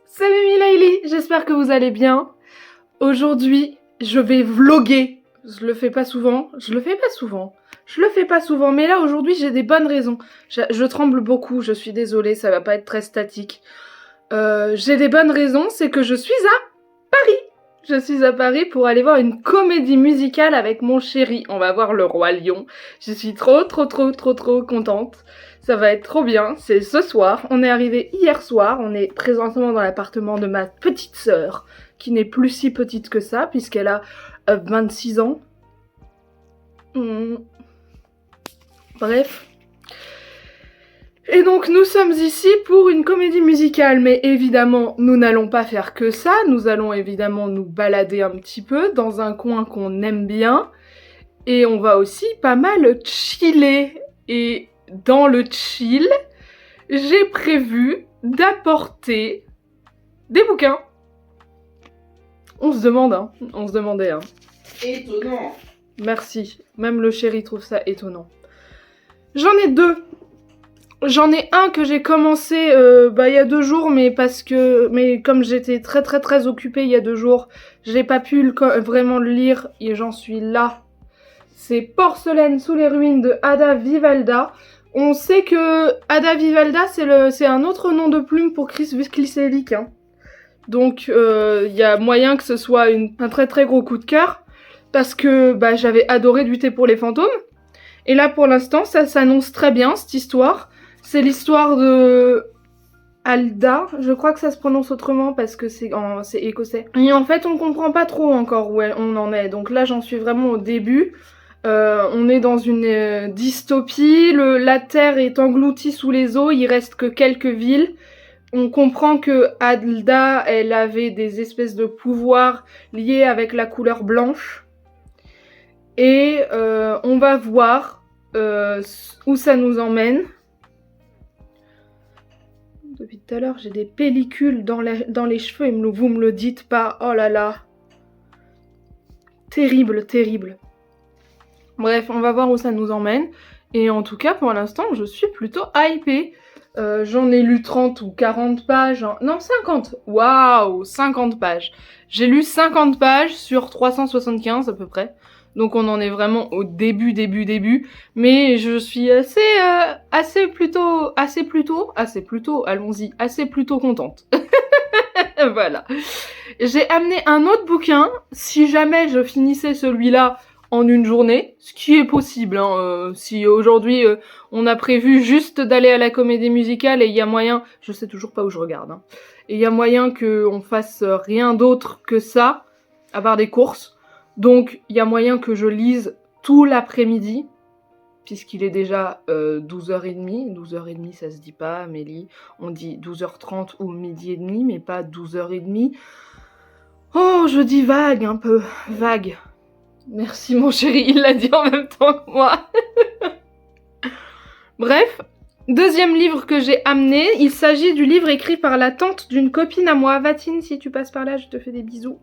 C'est Mimi Laili, j'espère que vous allez bien. Aujourd'hui, je vais vlogger. Je le fais pas souvent, mais là aujourd'hui j'ai des bonnes raisons. Je tremble beaucoup, je suis désolée, ça va pas être très statique. J'ai des bonnes raisons, c'est que je suis à Paris. Je suis à Paris pour aller voir une comédie musicale avec mon chéri. On va voir Le Roi Lion. Je suis trop contente. Ça va être trop bien. C'est ce soir. On est arrivé hier soir. On est présentement dans l'appartement de ma petite sœur, qui n'est plus si petite que ça, puisqu'elle a 26 ans. Bref. Et donc nous sommes ici pour une comédie musicale, mais évidemment nous n'allons pas faire que ça, nous allons évidemment nous balader un petit peu dans un coin qu'on aime bien, et on va aussi pas mal chiller. Et dans le chill, j'ai prévu d'apporter des bouquins. On se demandait. Étonnant. Merci, même le chéri trouve ça étonnant. J'en ai deux. J'en ai un que j'ai commencé il y a 2 jours, mais comme j'étais très occupée il y a 2 jours, j'ai pas pu vraiment le lire et j'en suis là. C'est Porcelaine sous les ruines de Ada Vivalda. On sait que Ada Vivalda c'est un autre nom de plume pour Chris Wieśliwski, hein. Donc il y a moyen que ce soit un très gros coup de cœur parce que j'avais adoré Lutter pour les fantômes. Et là pour l'instant ça s'annonce très bien cette histoire. C'est l'histoire de Alda, je crois que ça se prononce autrement parce que c'est écossais. Et en fait on comprend pas trop encore où on en est, donc là j'en suis vraiment au début. On est dans une dystopie, la terre est engloutie sous les eaux, il reste que quelques villes. On comprend que Alda, elle avait des espèces de pouvoirs liés avec la couleur blanche. Et on va voir où ça nous emmène. Depuis tout à l'heure, j'ai des pellicules dans les cheveux et vous me le dites pas. Oh là là. Terrible. Bref, on va voir où ça nous emmène. Et en tout cas, pour l'instant, je suis plutôt hypée. J'en ai lu 30 ou 40 pages. Non, 50. Waouh, 50 pages. J'ai lu 50 pages sur 375 à peu près. Donc on en est vraiment au début, mais je suis assez plutôt, contente. Voilà. J'ai amené un autre bouquin, si jamais je finissais celui-là en une journée, ce qui est possible, hein, si aujourd'hui on a prévu juste d'aller à la comédie musicale et il y a moyen, je sais toujours pas où je regarde, hein, et il y a moyen qu'on fasse rien d'autre que ça, à part des courses. Donc, il y a moyen que je lise tout l'après-midi, puisqu'il est déjà 12h30. 12h30, ça se dit pas, Amélie. On dit 12h30 ou midi et demi, mais pas 12h30. Oh, je dis vague, un peu. Vague. Merci, mon chéri, il l'a dit en même temps que moi. Bref, deuxième livre que j'ai amené. Il s'agit du livre écrit par la tante d'une copine à moi. Vatine, si tu passes par là, je te fais des bisous.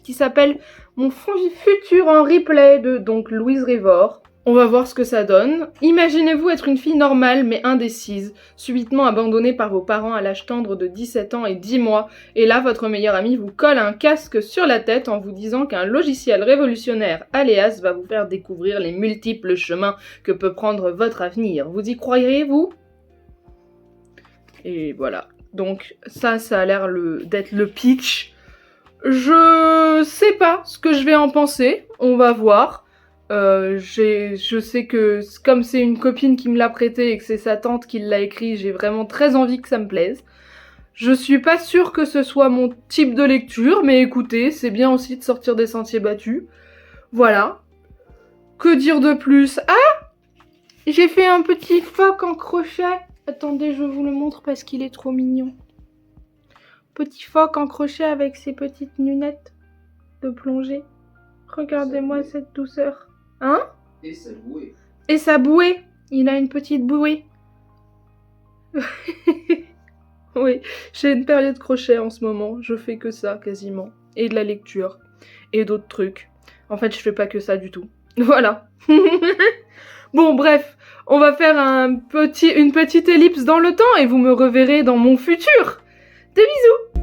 Qui s'appelle Mon futur en replay de donc Louise Révor. On va voir ce que ça donne. Imaginez-vous être une fille normale mais indécise, subitement abandonnée par vos parents à l'âge tendre de 17 ans et 10 mois, et là votre meilleur ami vous colle un casque sur la tête en vous disant qu'un logiciel révolutionnaire Aléas va vous faire découvrir les multiples chemins que peut prendre votre avenir. Vous y croiriez-vous ? Et voilà. Donc ça a l'air d'être le pitch. Je sais pas ce que je vais en penser, on va voir. Je sais que comme c'est une copine qui me l'a prêté et que c'est sa tante qui l'a écrit, j'ai vraiment très envie que ça me plaise. Je suis pas sûre que ce soit mon type de lecture, mais écoutez, c'est bien aussi de sortir des sentiers battus. Voilà. Que dire de plus ? Ah ! J'ai fait un petit phoque en crochet. Attendez, je vous le montre parce qu'il est trop mignon. Petit phoque en crochet avec ses petites lunettes de plongée. Regardez-moi cette douceur. Hein ? Et sa bouée. Et sa bouée. Il a une petite bouée. Oui, j'ai une période crochet en ce moment. Je fais que ça, quasiment. Et de la lecture. Et d'autres trucs. En fait, je fais pas que ça du tout. Voilà. Bon, bref. On va faire une petite ellipse dans le temps et vous me reverrez dans mon futur. Des bisous.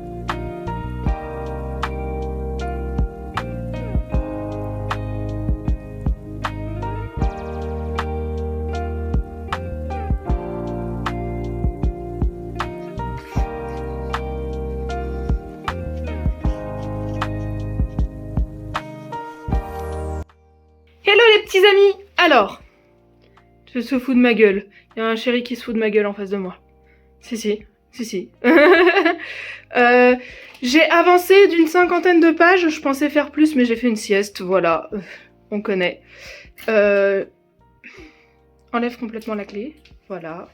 Hello les petits amis. Alors, je se fous de ma gueule. Il y a un chéri qui se fout de ma gueule en face de moi. Si. J'ai avancé d'une 50aine de pages. Je pensais faire plus, mais j'ai fait une sieste. Voilà, on connaît. Enlève complètement la clé. Voilà.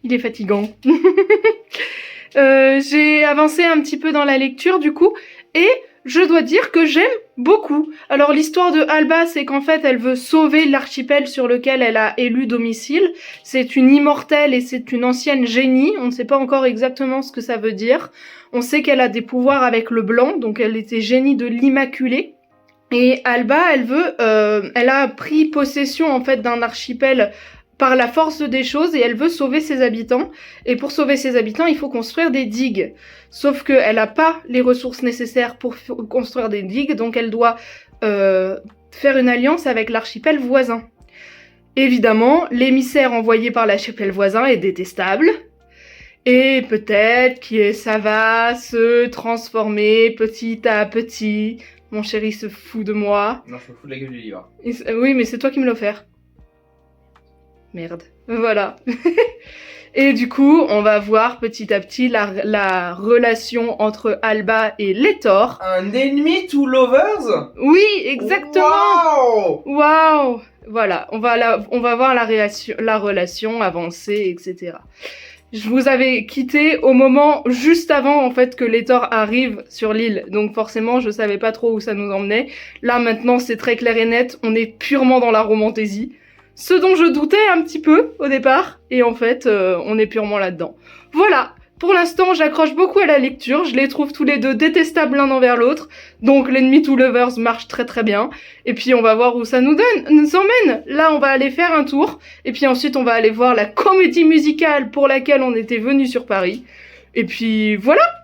Il est fatigant. J'ai avancé un petit peu dans la lecture du coup. Et je dois dire que j'aime beaucoup. Alors l'histoire de Alba, c'est qu'en fait elle veut sauver l'archipel sur lequel elle a élu domicile. C'est une immortelle et c'est une ancienne génie. On ne sait pas encore exactement ce que ça veut dire. On sait qu'elle a des pouvoirs avec le blanc, donc elle était génie de l'Immaculée. Et Alba, elle a pris possession en fait d'un archipel par la force des choses et elle veut sauver ses habitants. Et pour sauver ses habitants, il faut construire des digues. Sauf qu'elle n'a pas les ressources nécessaires pour construire des digues, donc elle doit faire une alliance avec l'archipel voisin. Évidemment, l'émissaire envoyé par l'archipel voisin est détestable. Et peut-être que ça va se transformer petit à petit. Mon chéri se fout de moi. Non, je me fous de la gueule du livre. Oui, mais c'est toi qui me l'as offert. Merde. Voilà. Et du coup, on va voir petit à petit la relation entre Alba et Létor. Un ennemi to lovers? Oui, exactement. Waouh. Voilà, on va voir la relation avancer, etc. Je vous avais quitté au moment juste avant en fait que Létor arrive sur l'île. Donc forcément, je savais pas trop où ça nous emmenait. Là maintenant, c'est très clair et net, on est purement dans la romantaisie. Ce dont je doutais un petit peu au départ, et en fait, on est purement là-dedans. Voilà, pour l'instant, j'accroche beaucoup à la lecture, je les trouve tous les deux détestables l'un envers l'autre, donc l'Enemy to Lovers marche très très bien, et puis on va voir où ça nous emmène. Là, on va aller faire un tour, et puis ensuite on va aller voir la comédie musicale pour laquelle on était venu sur Paris, et puis voilà,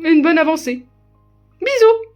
une bonne avancée. Bisous.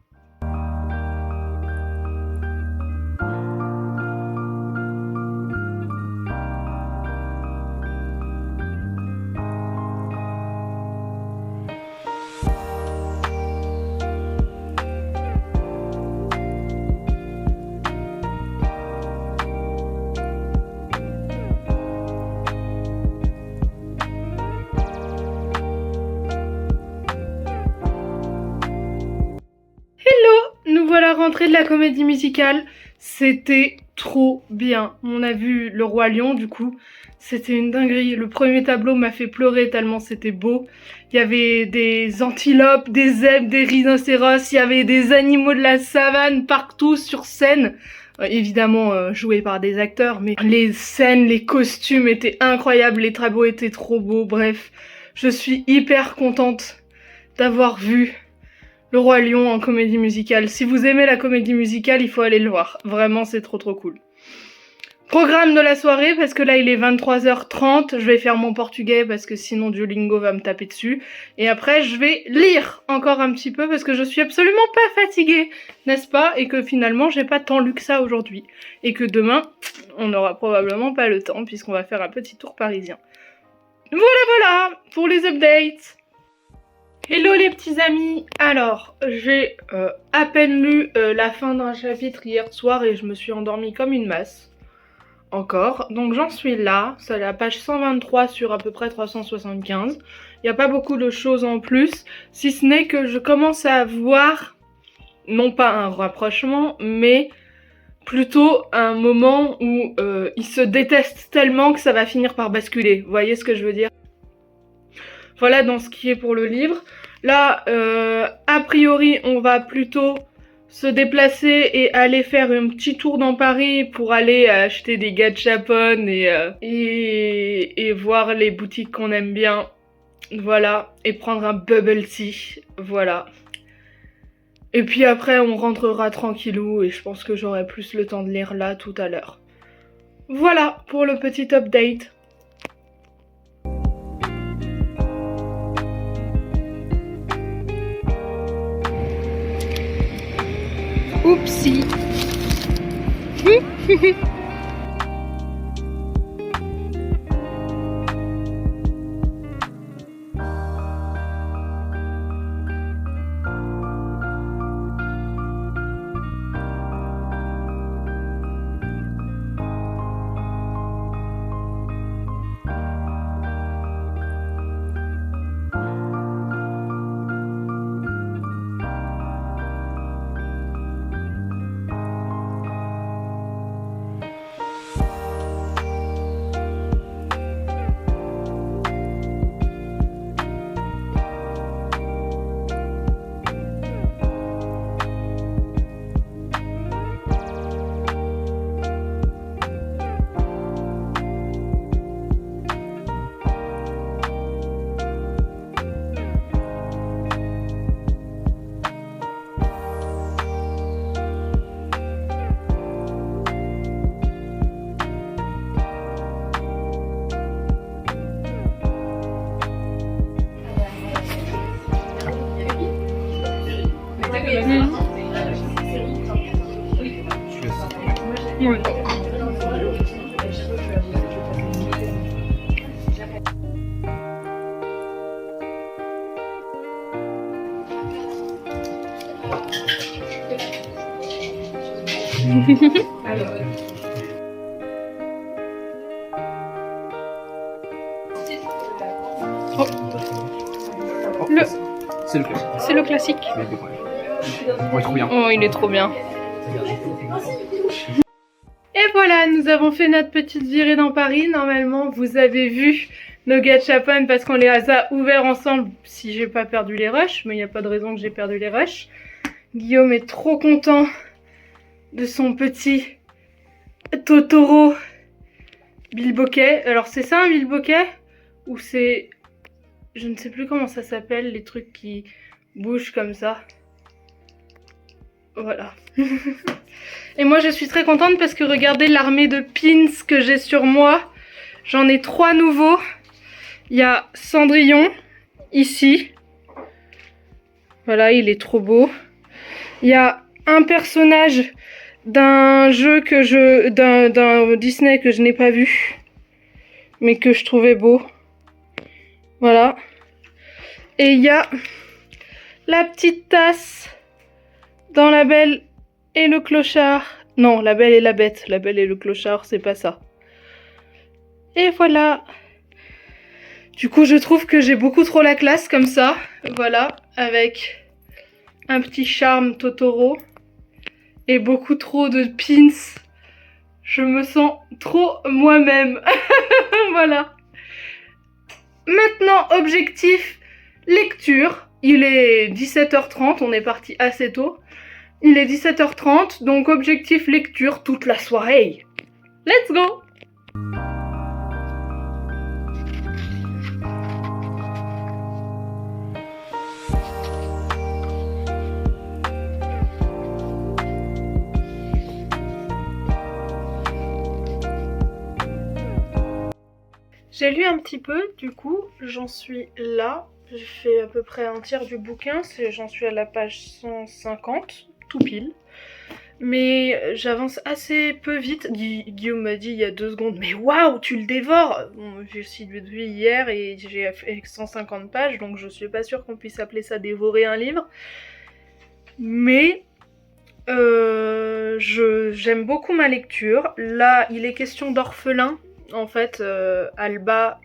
Nous voilà rentrés de la comédie musicale, c'était trop bien. On a vu Le Roi Lion du coup, c'était une dinguerie. Le premier tableau m'a fait pleurer tellement c'était beau. Il y avait des antilopes, des zèbres, des rhinocéros, il y avait des animaux de la savane partout sur scène. Évidemment joués par des acteurs, mais les scènes, les costumes étaient incroyables, les tableaux étaient trop beaux, bref. Je suis hyper contente d'avoir vu Le Roi Lion en comédie musicale. Si vous aimez la comédie musicale, il faut aller le voir. Vraiment, c'est trop cool. Programme de la soirée, parce que là il est 23h30, je vais faire mon portugais parce que sinon Duolingo va me taper dessus. Et après je vais lire encore un petit peu parce que je suis absolument pas fatiguée, n'est-ce pas? Et que finalement j'ai pas tant lu que ça aujourd'hui. Et que demain, on n'aura probablement pas le temps puisqu'on va faire un petit tour parisien. Voilà pour les updates. Hello les petits amis. Alors, j'ai à peine lu la fin d'un chapitre hier soir et je me suis endormie comme une masse. Encore. Donc j'en suis là. C'est la page 123 sur à peu près 375. Il n'y a pas beaucoup de choses en plus. Si ce n'est que je commence à voir, non pas un rapprochement, mais plutôt un moment où ils se détestent tellement que ça va finir par basculer. Vous voyez ce que je veux dire? Voilà dans ce qui est pour le livre. Là, a priori, on va plutôt se déplacer et aller faire un petit tour dans Paris pour aller acheter des gachapon et voir les boutiques qu'on aime bien. Voilà. Et prendre un bubble tea. Voilà. Et puis après, on rentrera tranquillou et je pense que j'aurai plus le temps de lire là tout à l'heure. Voilà pour le petit update. Oupsie. Ouais. Oh. C'est le classique. Ouais, trop bien. Oh, il est trop bien. Et voilà, nous avons fait notre petite virée dans Paris. Normalement, vous avez vu nos gachapon parce qu'on les a ouverts ensemble si j'ai pas perdu les rushs. Mais il n'y a pas de raison que j'ai perdu les rushs. Guillaume est trop content de son petit Totoro bilboquet. Alors c'est ça un bilboquet? Ou c'est... Je ne sais plus comment ça s'appelle, les trucs qui bougent comme ça. Voilà. Et moi je suis très contente parce que regardez l'armée de pins que j'ai sur moi. J'en ai 3 nouveaux. Il y a Cendrillon, ici. Voilà, il est trop beau. Il y a un personnage d'un jeu que d'un Disney que je n'ai pas vu. Mais que je trouvais beau. Voilà. Et il y a la petite tasse dans La Belle et le Clochard. Non, La Belle et la Bête. La Belle et le Clochard, c'est pas ça. Et voilà. Du coup, je trouve que j'ai beaucoup trop la classe comme ça. Voilà, avec un petit charme Totoro. Et beaucoup trop de pins. Je me sens trop moi-même. Voilà. Maintenant, objectif lecture. Il est 17h30, on est parti assez tôt. Il est 17h30, donc objectif lecture toute la soirée. Let's go! J'ai lu un petit peu, du coup, j'en suis là. J'ai fait à peu près un tiers du bouquin, j'en suis à la page 150, tout pile. Mais j'avance assez peu vite. Guillaume m'a dit il y a 2 secondes, mais waouh, tu le dévores! Bon, j'ai aussi vu hier et j'ai fait 150 pages, donc je suis pas sûre qu'on puisse appeler ça dévorer un livre. Mais j'aime beaucoup ma lecture. Là, il est question d'orphelins. En fait, Alba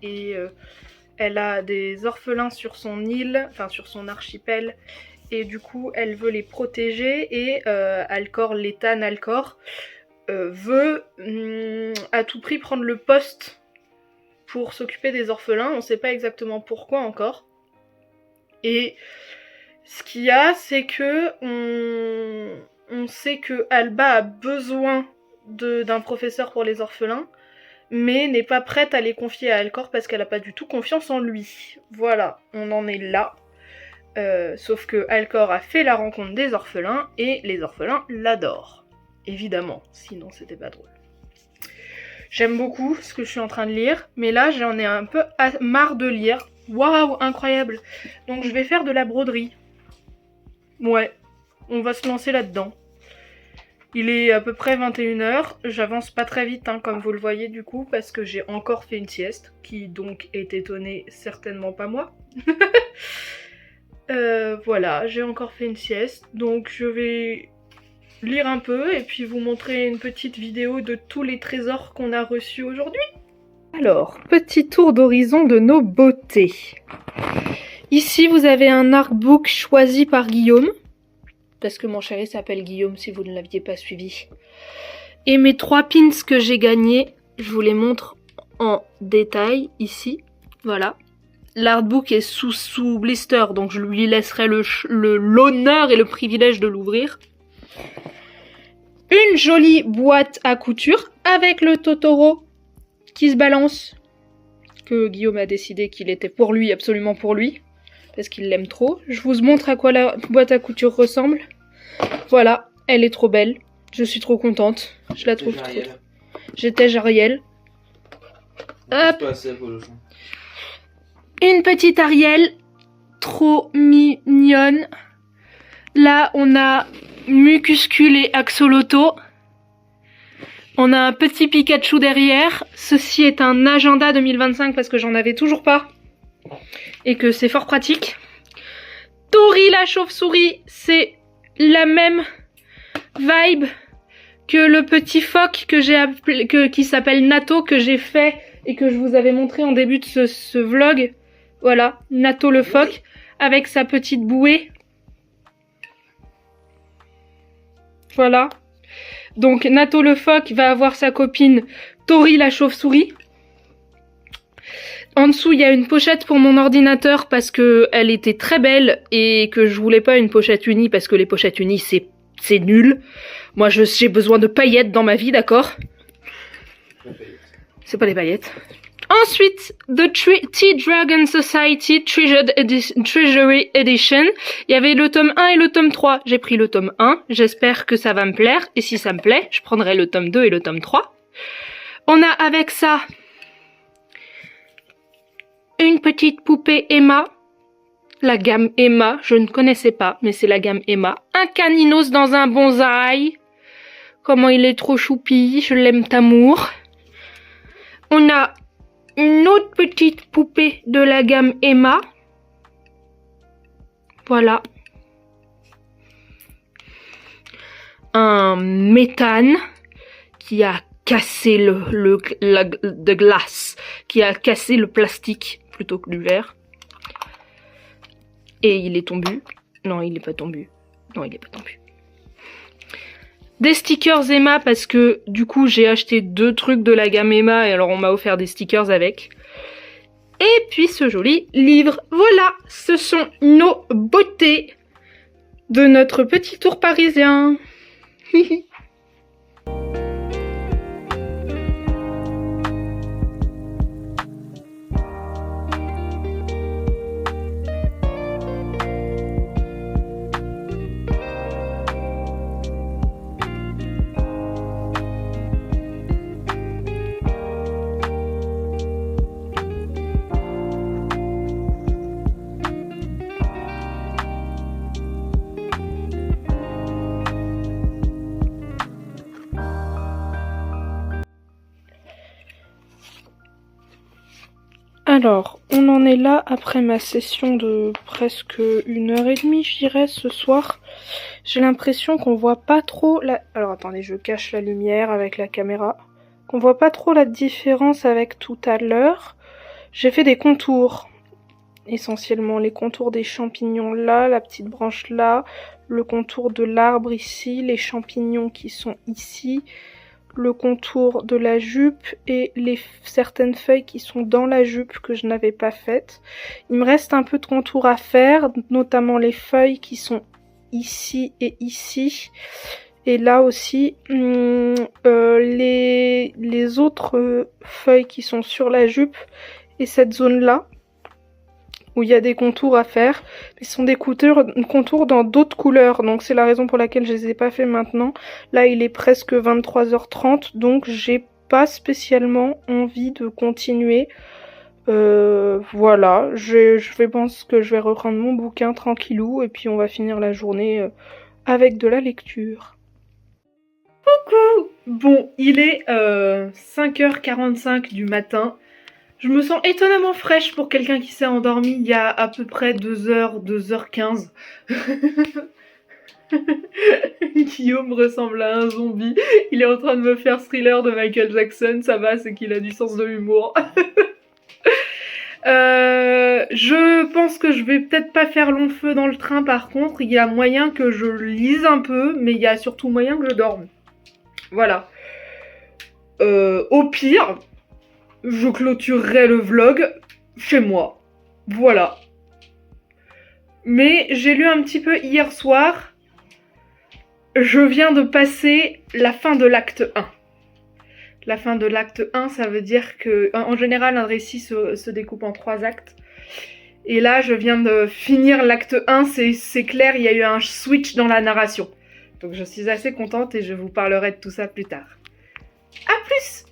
elle a des orphelins sur son île, enfin sur son archipel, et du coup elle veut les protéger et Alcor, l'État Nalcor, veut à tout prix prendre le poste pour s'occuper des orphelins. On sait pas exactement pourquoi encore. Et ce qu'il y a, c'est que on sait que Alba a besoin d'un professeur pour les orphelins, mais n'est pas prête à les confier à Alcor parce qu'elle n'a pas du tout confiance en lui. Voilà, on en est là. Sauf que Alcor a fait la rencontre des orphelins et les orphelins l'adorent. Évidemment, sinon c'était pas drôle. J'aime beaucoup ce que je suis en train de lire, mais là j'en ai un peu marre de lire. Waouh, incroyable! Donc je vais faire de la broderie. Ouais, on va se lancer là-dedans. Il est à peu près 21 h. J'avance pas très vite, hein, comme vous le voyez du coup, parce que j'ai encore fait une sieste, qui donc est étonnée, certainement pas moi. Voilà, j'ai encore fait une sieste, donc je vais lire un peu et puis vous montrer une petite vidéo de tous les trésors qu'on a reçus aujourd'hui. Alors, petit tour d'horizon de nos beautés. Ici, vous avez un artbook choisi par Guillaume, parce que mon chéri s'appelle Guillaume si vous ne l'aviez pas suivi. Et mes 3 pins que j'ai gagnés, je vous les montre en détail ici. Voilà. L'artbook est sous blister, donc je lui laisserai l'honneur et le privilège de l'ouvrir. Une jolie boîte à couture avec le Totoro qui se balance, que Guillaume a décidé qu'il était pour lui, absolument pour lui, parce qu'il l'aime trop. Je vous montre à quoi la boîte à couture ressemble. Voilà, elle est trop belle. Je suis trop contente. Je la trouve trop. J'étais Jariel. Hop. Une petite Ariel, trop mignonne. Là, on a Mucuscule et Axolotl. On a un petit Pikachu derrière. Ceci est un agenda 2025 parce que j'en avais toujours pas. Et que c'est fort pratique. Tori la chauve-souris, c'est la même vibe que le petit phoque que j'ai appelé, qui s'appelle Nato, que j'ai fait et que je vous avais montré en début de ce vlog. Voilà, Nato le phoque, avec sa petite bouée. Voilà. Donc Nato le phoque va avoir sa copine Tori la chauve-souris. En dessous, il y a une pochette pour mon ordinateur parce que elle était très belle et que je voulais pas une pochette unie parce que les pochettes unies, c'est nul. Moi, j'ai besoin de paillettes dans ma vie, d'accord? C'est pas les paillettes. Ensuite, The Tea Dragon Society Treasury Edition. Il y avait le tome 1 et le tome 3. J'ai pris le tome 1. J'espère que ça va me plaire. Et si ça me plaît, je prendrai le tome 2 et le tome 3. On a avec ça une petite poupée Emma. La gamme Emma, je ne connaissais pas, mais c'est la gamme Emma. Un caninos dans un bonsaï. Comment il est trop choupi, je l'aime d'amour. On a une autre petite poupée de la gamme Emma. Voilà. Un méthane qui a cassé de glace, qui a cassé le plastique plutôt que du verre. Et il est tombé. Non, il n'est pas tombé. Non, il n'est pas tombé. Des stickers Emma parce que du coup j'ai acheté 2 trucs de la gamme Emma et alors on m'a offert des stickers avec. Et puis ce joli livre. Voilà, ce sont nos beautés de notre petit tour parisien. Alors, on en est là après ma session de presque 1h30, je dirais, ce soir. J'ai l'impression qu'on voit pas trop la... Alors attendez, je cache la lumière avec la caméra. Qu'on voit pas trop la différence avec tout à l'heure. J'ai fait des contours. Essentiellement les contours des champignons là, la petite branche là, le contour de l'arbre ici, les champignons qui sont ici, le contour de la jupe et certaines feuilles qui sont dans la jupe que je n'avais pas faites. Il me reste un peu de contour à faire, notamment les feuilles qui sont ici et ici. Et là aussi, les autres feuilles qui sont sur la jupe et cette zone-là, où il y a des contours à faire, mais ce sont des contours dans d'autres couleurs, donc c'est la raison pour laquelle je les ai pas fait maintenant. Là il est presque 23h30, donc j'ai pas spécialement envie de continuer. Voilà, je pense que je vais reprendre mon bouquin tranquillou, et puis on va finir la journée avec de la lecture. Coucou! Bon, il est 5h45 du matin. Je me sens étonnamment fraîche pour quelqu'un qui s'est endormi il y a à peu près 2h, 2h15. Guillaume ressemble à un zombie. Il est en train de me faire Thriller de Michael Jackson. Ça va, c'est qu'il a du sens de l'humour. Je pense que je vais peut-être pas faire long feu dans le train. Par contre, il y a moyen que je lise un peu, mais il y a surtout moyen que je dorme. Voilà. Au pire, je clôturerai le vlog chez moi. Voilà. Mais j'ai lu un petit peu hier soir. Je viens de passer la fin de l'acte 1. La fin de l'acte 1, ça veut dire que, en général, un récit se découpe en 3 actes. Et là, je viens de finir l'acte 1, c'est clair, il y a eu un switch dans la narration. Donc je suis assez contente et je vous parlerai de tout ça plus tard. A plus!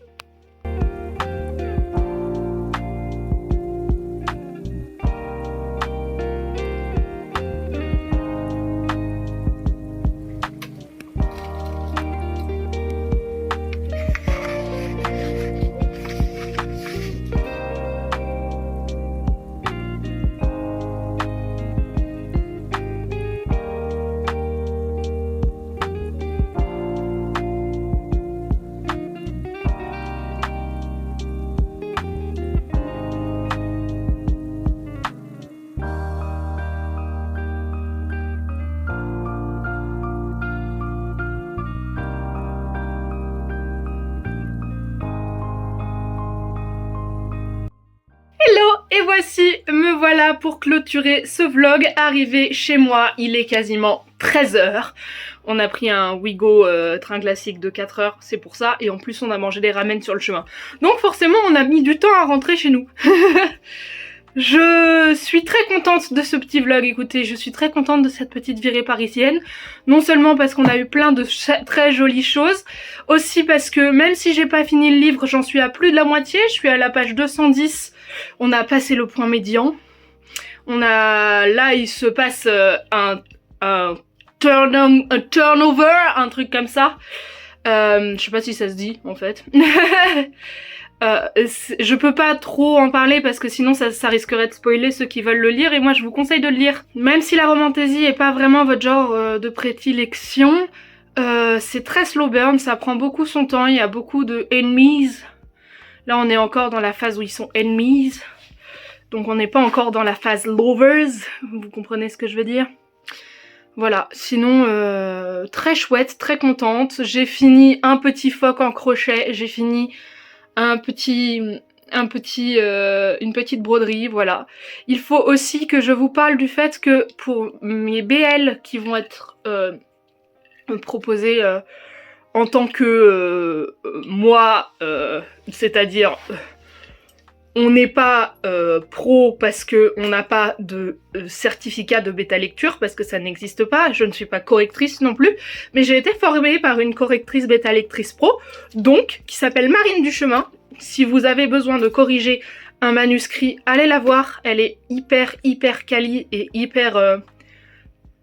Et voici, me voilà pour clôturer ce vlog, arrivé chez moi, il est quasiment 13h. On a pris un Ouigo train classique de 4 heures, c'est pour ça, et en plus on a mangé des ramen sur le chemin. Donc forcément on a mis du temps à rentrer chez nous. Je suis très contente de ce petit vlog, écoutez, je suis très contente de cette petite virée parisienne. Non seulement parce qu'on a eu plein de très jolies choses, aussi parce que même si j'ai pas fini le livre, j'en suis à plus de la moitié, je suis à la page 210. On a passé le point médian. Là il se passe un turnover, un truc comme ça. Je sais pas si ça se dit en fait. Je peux pas trop en parler parce que sinon ça risquerait de spoiler ceux qui veulent le lire, et moi je vous conseille de le lire. Même si la romantaisie est pas vraiment votre genre de prédilection, c'est très slow burn, ça prend beaucoup son temps, il y a beaucoup de enemies. Là on est encore dans la phase où ils sont enemies, donc on n'est pas encore dans la phase lovers, vous comprenez ce que je veux dire? Voilà, sinon très chouette, très contente. J'ai fini un petit phoque en crochet, j'ai fini une petite broderie, voilà. Il faut aussi que je vous parle du fait que pour mes BL qui vont être proposés en tant que moi, c'est-à-dire on n'est pas pro parce que on n'a pas de certificat de bêta lecture, parce que ça n'existe pas, je ne suis pas correctrice non plus, mais j'ai été formée par une correctrice bêta lectrice pro, donc, qui s'appelle Marine Duchemin. Si vous avez besoin de corriger un manuscrit, allez la voir, elle est hyper quali et hyper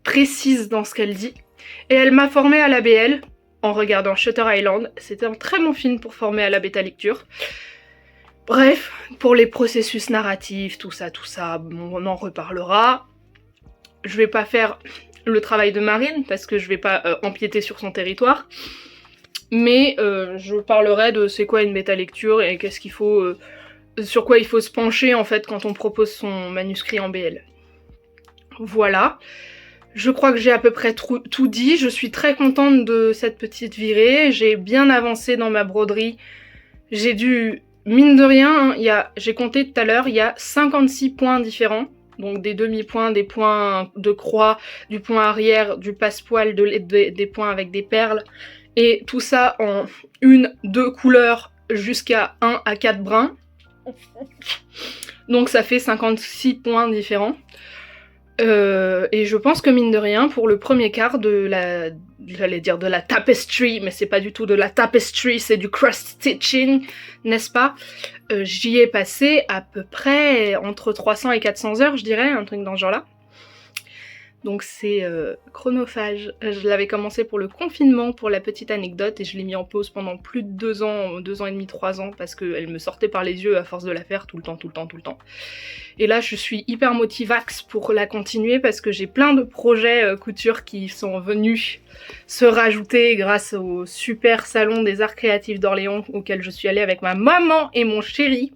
précise dans ce qu'elle dit. Et elle m'a formée à la BL en regardant Shutter Island, c'était un très bon film pour former à la bêta lecture. Bref, pour les processus narratifs, tout ça, on en reparlera. Je vais pas faire le travail de Marine, parce que je vais pas empiéter sur son territoire. Mais je parlerai de c'est quoi une bêta lecture et qu'est-ce qu'il faut, sur quoi il faut se pencher en fait quand on propose son manuscrit en BL. Voilà. Je crois que j'ai à peu près tout dit. Je suis très contente de cette petite virée. J'ai bien avancé dans ma broderie. J'ai dû... Mine de rien, hein, j'ai compté tout à l'heure, il y a 56 points différents. Donc des demi-points, des points de croix, du point arrière, du passepoil, des points avec des perles. Et tout ça en 1-2 couleurs jusqu'à 1 à 4 brins. Donc ça fait 56 points différents. Et je pense que mine de rien, pour le premier quart de la... J'allais dire de la tapestry, mais c'est pas du tout de la tapestry, c'est du cross-stitching, n'est-ce pas? J'y ai passé à peu près entre 300 et 400 heures, je dirais, un truc dans ce genre-là. Donc c'est chronophage. Je l'avais commencé pour le confinement, pour la petite anecdote, et je l'ai mis en pause pendant plus de 2 ans et demi, 3 ans, parce qu'elle me sortait par les yeux à force de la faire tout le temps. Et là je suis hyper motivax pour la continuer, parce que j'ai plein de projets couture qui sont venus se rajouter grâce au super salon des arts créatifs d'Orléans auquel je suis allée avec ma maman et mon chéri.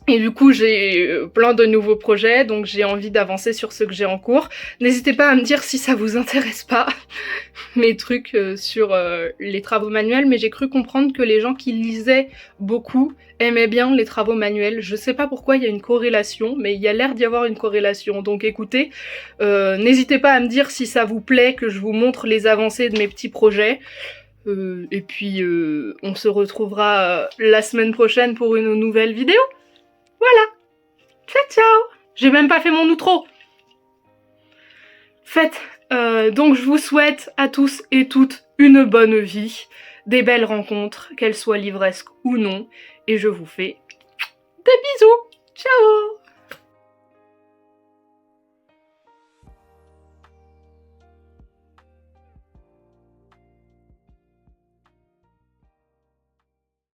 Et du coup j'ai plein de nouveaux projets, donc j'ai envie d'avancer sur ceux que j'ai en cours. N'hésitez pas à me dire si ça vous intéresse pas, mes trucs sur les travaux manuels, mais j'ai cru comprendre que les gens qui lisaient beaucoup aimaient bien les travaux manuels. Je sais pas pourquoi il y a une corrélation, mais il y a l'air d'y avoir une corrélation. Donc écoutez, n'hésitez pas à me dire si ça vous plaît que je vous montre les avancées de mes petits projets. Et puis on se retrouvera la semaine prochaine pour une nouvelle vidéo. Voilà, ciao ciao. J'ai même pas fait mon outro. Donc je vous souhaite à tous et toutes une bonne vie, des belles rencontres, qu'elles soient livresques ou non, et je vous fais des bisous. Ciao.